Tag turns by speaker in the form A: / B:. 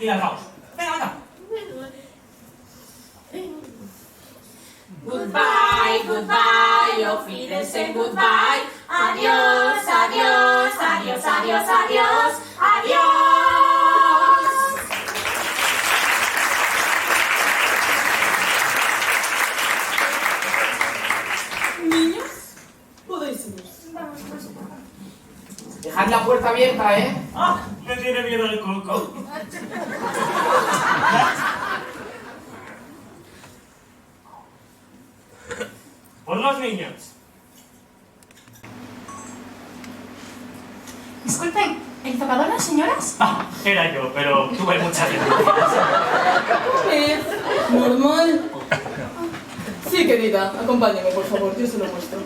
A: y largaos. Venga, venga.
B: Goodbye, goodbye, auf Wiedersehen, goodbye. Adiós, adiós, adiós, adiós, adiós, adiós.
C: Niños, podéis ir.
D: Dejad la puerta abierta, ¿eh?
A: ¡Ah! Me tiene miedo el coco. Por los niños.
B: Disculpen, ¿el tocador las señoras?
A: Ah, era yo, pero tuve muchas dificultades.
C: Es normal. Sí, querida, acompáñame, por favor, yo se lo muestro.